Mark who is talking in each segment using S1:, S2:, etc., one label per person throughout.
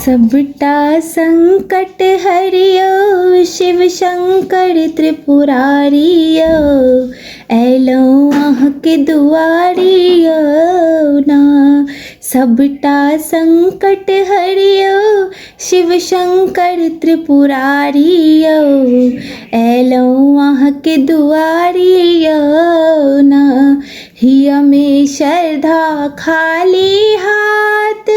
S1: सबटा संकट हरियो शिव शंकर त्रिपुरारियो, एलौं अहाँके दुआरियो ना। सबटा संकट हरियो शिव शंकर त्रिपुरारियो, एलौं अहाँके दुआरियो ना। हिया में श्रद्धा खाली हाथ,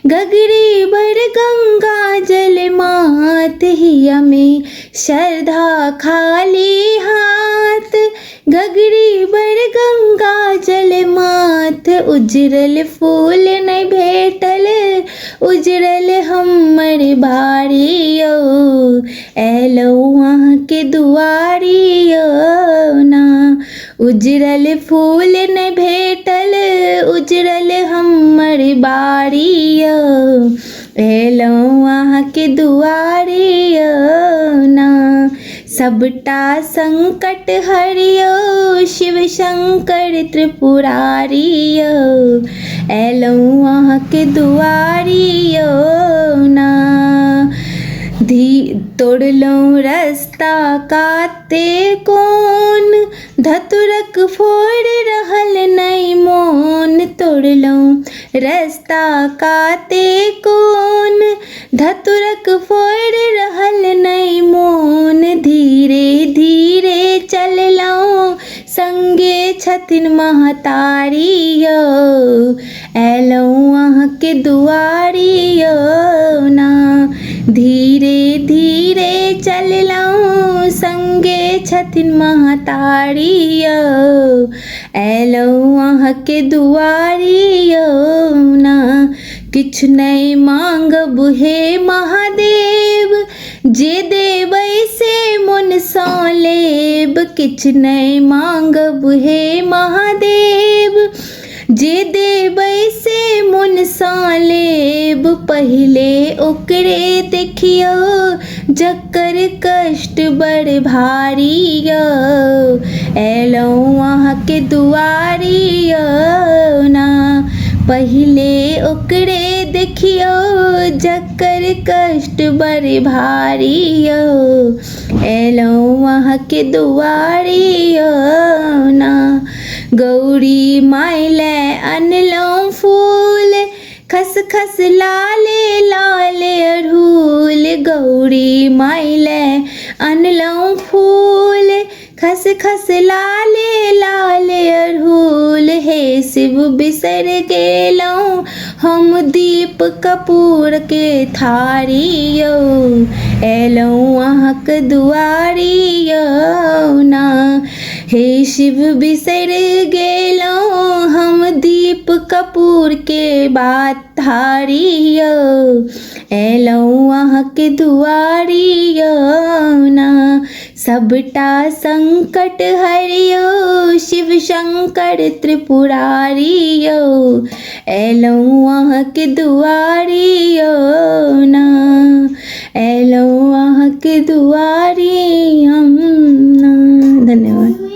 S1: गगरी भर गंगा जल मात। हिया में श्रद्धा खाली हाथ, गगरी भर गंगा जल मात। उजरल फूल नहीं भेटल, उजरल हमर बारियो, एलौं अहाँके दुआरियो ना। उजरल फूल नहीं भेटल, उजरल हमर बारियो, एलौं अहाँके दुआरियो ना। सबटा संकट हरियो शिव शंकर त्रिपुरारियो, एलौं अहाँके दुआरियो ना। तोड़लौं रस्ता काते कोन, धतुरक फोड़ रहल नहीं मोन। तोड़लौं रस्ता काते कोन, धतुरक फोड़ रहल नहीं मोन। धीरे धीरे चललौं संगे छथिन महतारियो, एलौं अहाँके दुआरियो ना। धीरे धीरे चललौं संगे छथिन महतारियो, एलौं अहाँके दुआरियो ना। किछ नहीं मांगब हे महादेव, जे देबै से मन सँ लेब। किछ नहीं मांगब हे महादेव, जे देबै से मन सँ लेब। पहिले ओकरे देखियो जकर कष्ट बड़ भारियो, एलौं अहाँके दुआरियो ना। पहिले ओकरे देखियो जकर कष्ट बड़ भारियो, एलौं अहाँके दुआरियो ना। गौरी माय लै अनलौं फूल, खसखस लाले लाले अड़हुल। गौरी माय लै अनलौं फूल, खसखस लाले लाले अड़हुल। हे शिव बिसर गेलौं हम दीप कपूर के थारियो, एलौं अहाँके दुआरियो ना। हे शिव बिसर गेलौं हम दीप कपूर के बात थारियो, एलौं अहाँके दुआरियो ना। सबटा संकट हरियो शिव शंकर त्रिपुरारियो, एलौं अहाँके दुआरियो ना। एलौं अहाँके दुआरियो ना। धन्यवाद।